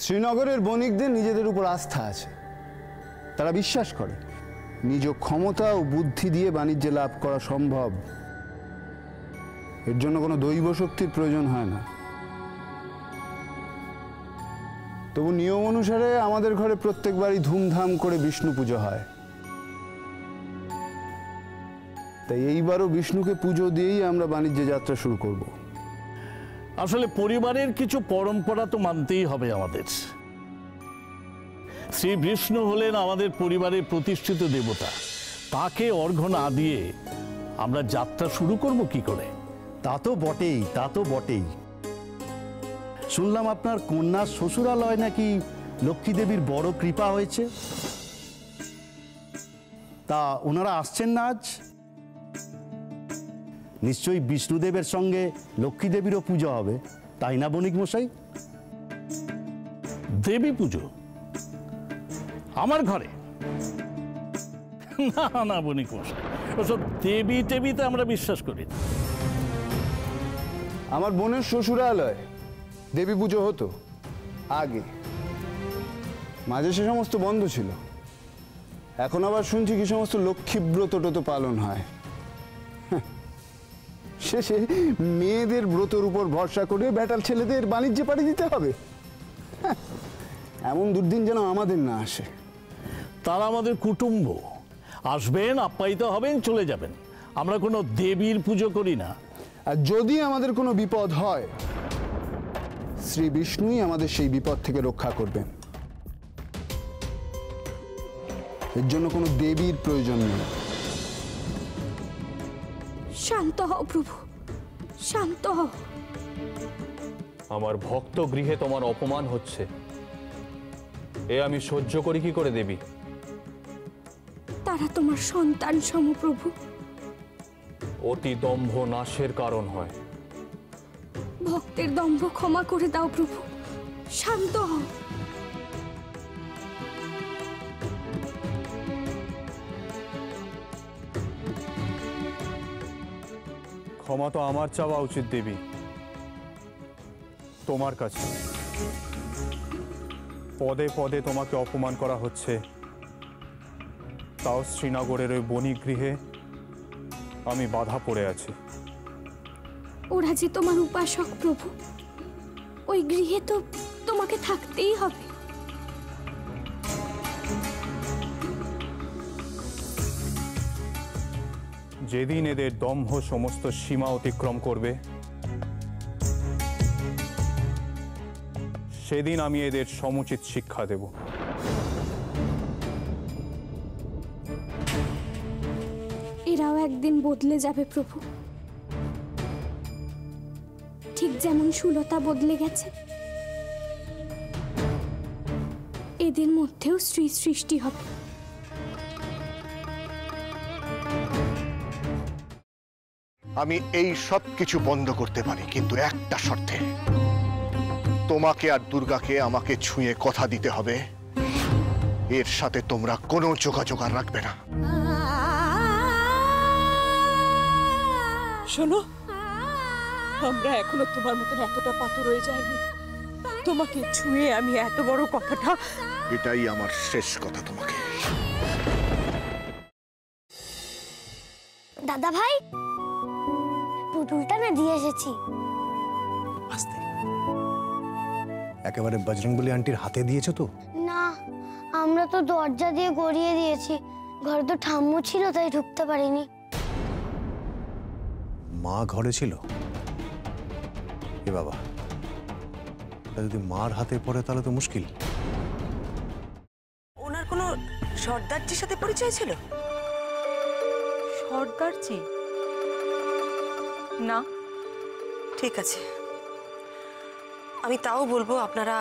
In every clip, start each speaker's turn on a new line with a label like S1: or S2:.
S1: শ্রীনগরের বণিকদের নিজেদের উপর আস্থা আছে। তারা বিশ্বাস করে নিজ ক্ষমতা ও বুদ্ধি দিয়ে বাণিজ্যে লাভ করা সম্ভব। এর জন্য কোনো দৈব শক্তির প্রয়োজন হয় না। তবু নিয়ম অনুসারে আমাদের ঘরে প্রত্যেকবারই ধুমধাম করে বিষ্ণু পুজো হয়। তাই এইবারও বিষ্ণুকে পুজো দিয়েই আমরা বাণিজ্য যাত্রা শুরু করব।
S2: আসলে পরিবারের কিছু পরম্পরা তো মানতেই হবে আমাদের। শ্রী বিষ্ণু হলেন আমাদের পরিবারের প্রতিষ্ঠিত দেবতা। তাকে অর্ঘ্য না দিয়ে আমরা যাত্রা শুরু করব কি করে?
S3: তা তো বটেই, তা তো বটেই। শুনলাম আপনার কন্যার শ্বশুরালয় নাকি লক্ষ্মী দেবীর বড় কৃপা হয়েছে। তা ওনারা আসছেন না আজ? নিশ্চয়ই বিষ্ণুদেবের সঙ্গে লক্ষ্মী দেবীরও পুজো হবে, তাই না বণিক মশাই?
S2: দেবী পুজো আমার ঘরে? না না বণিক মশাই, ওসব দেবী টেবিতে আমরা বিশ্বাস করি না।
S1: আমার বোনের শ্বশুরালয় দেবী পুজো হতো আগে, মাঝে সে সমস্ত বন্ধ ছিল। এখন আবার শুনছি কি সমস্ত লক্ষ্মীব্রত টত পালন হয়। শেষে মেয়েদের ব্রতর উপর ভরসা করে বেটাল ছেলেদের বাণিজ্যে পাড়ি দিতে হবে। এমন দুর্দিন যেন আমাদের না আসে।
S2: তারা আমাদের কুটুম্ব, আসবেন, আপ্যায়িত হবেন, চলে যাবেন। আমরা কোনো দেবীর পুজো করি না।
S1: আর যদি আমাদের কোনো বিপদ হয়, শ্রী বিষ্ণুই আমাদের সেই বিপদ থেকে রক্ষা করবেন। এর জন্য কোনো দেবীর প্রয়োজন নেই।
S4: শান্ত হও প্রভু, শান্ত হও।
S5: আমার ভক্ত গৃহে তোমার অপমান হচ্ছে, এ আমি সহ্য করি কি করে দেবী?
S4: তারা তোমার সন্তান সমপ্রভু।
S5: অতি দম্ভ নাশের কারণ হয়।
S4: ভক্তের দম্ভ ক্ষমা করে দাও প্রভু, শান্ত হও।
S5: ক্ষমা তো আমার চাওয়া উচিত দেবী, তোমার কাছে। পদে পদে তোমাকে অপমান করা হচ্ছে, তাও শ্রীনগরের ওই বণিক গৃহে আমি বাধা পড়ে আছি।
S4: ওরা যে তোমার উপাসক প্রভু, ওই গৃহে তো তোমাকে থাকতেই হবে।
S5: যেদিন এদের দম্ভ সমস্ত সীমা অতিক্রম করবে, সেদিন আমি এদের সমুচিত শিক্ষা দেব।
S4: এরাও একদিন বদলে যাবে প্রভু, ঠিক যেমন সুলতা বদলে গেছে। এদের মধ্যেও স্ত্রী সৃষ্টি হবে।
S6: আমি এই সব কিছু বন্ধ করতে পারি, কিন্তু একটা শর্তে। তোমাকে আর দুর্গাকে আমাকে ছুঁয়ে কথা দিতে হবে, এর সাথে তোমরা কোনো যোগাযোগ আর রাখবে না।
S7: শোনো, আমরা এখনো তোমার মতন এতটা পাথর হয়ে যায়নি। তোমাকে ছুঁয়ে আমি এত বড় কথাটা,
S6: এটাই আমার শেষ কথা তোমাকে।
S8: দাদা ভাই, পুতুলটা না দিয়ে এসেছি।
S9: আস্তে, একেবারে বজরংবলী আন্টির হাতে দিয়েছো তো?
S8: না, আমরা তো দরজা দিয়ে গড়িয়ে দিয়েছি। ঘরে তো ঠাম্মু ছিল, তাই ঢুকতে পারিনি।
S9: মা ঘরে ছিল? এ বাবা, যদি মার হাতে পড়ে তাহলে তো মুশকিল।
S7: ওনার কোনো সর্দারজির সাথে পরিচয় ছিল? সর্দারজি? না, ঠিক আছে। আমি তাও বলবো আপনারা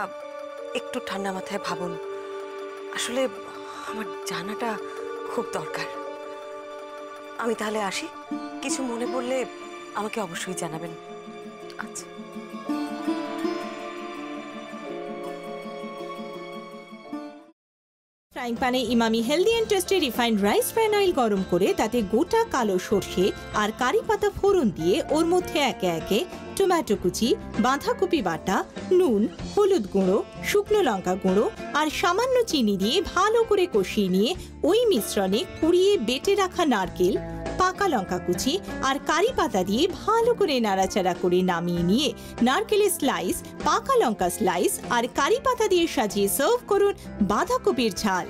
S7: একটু ঠান্ডা মাথায় ভাবুন। আসলে আমার জানাটা খুব দরকার। আমি তাহলে আসি, কিছু মনে পড়লে আমাকে অবশ্যই জানাবেন। আচ্ছা।
S10: ফ্রাইং প্যানে Emami healthy and tasty refined rice bran oil গরম করে তাতে গোটা কালো সর্ষে আর কারি পাতা ফোড়ন দিয়ে ওর মধ্যে একে একে টমেটো কুচি, বাঁধাকপি বাটা, নুন, হলুদ গুঁড়ো, শুকনো লঙ্কা গুঁড়ো আর সামান্য চিনি দিয়ে ভালো করে কষিয়ে নিয়ে ওই মিশ্রণে কুড়িয়ে বেটে রাখা নারকেল, পাকা লঙ্কা কুচি আর কারি পাতা দিয়ে ভালো করে নাড়াচাড়া করে নামিয়ে নিয়ে নারকেলের স্লাইস, পাকা লঙ্কা স্লাইস আর কারি পাতা দিয়ে সাজিয়ে সার্ভ করুন বাঁধাকপির ঝাল।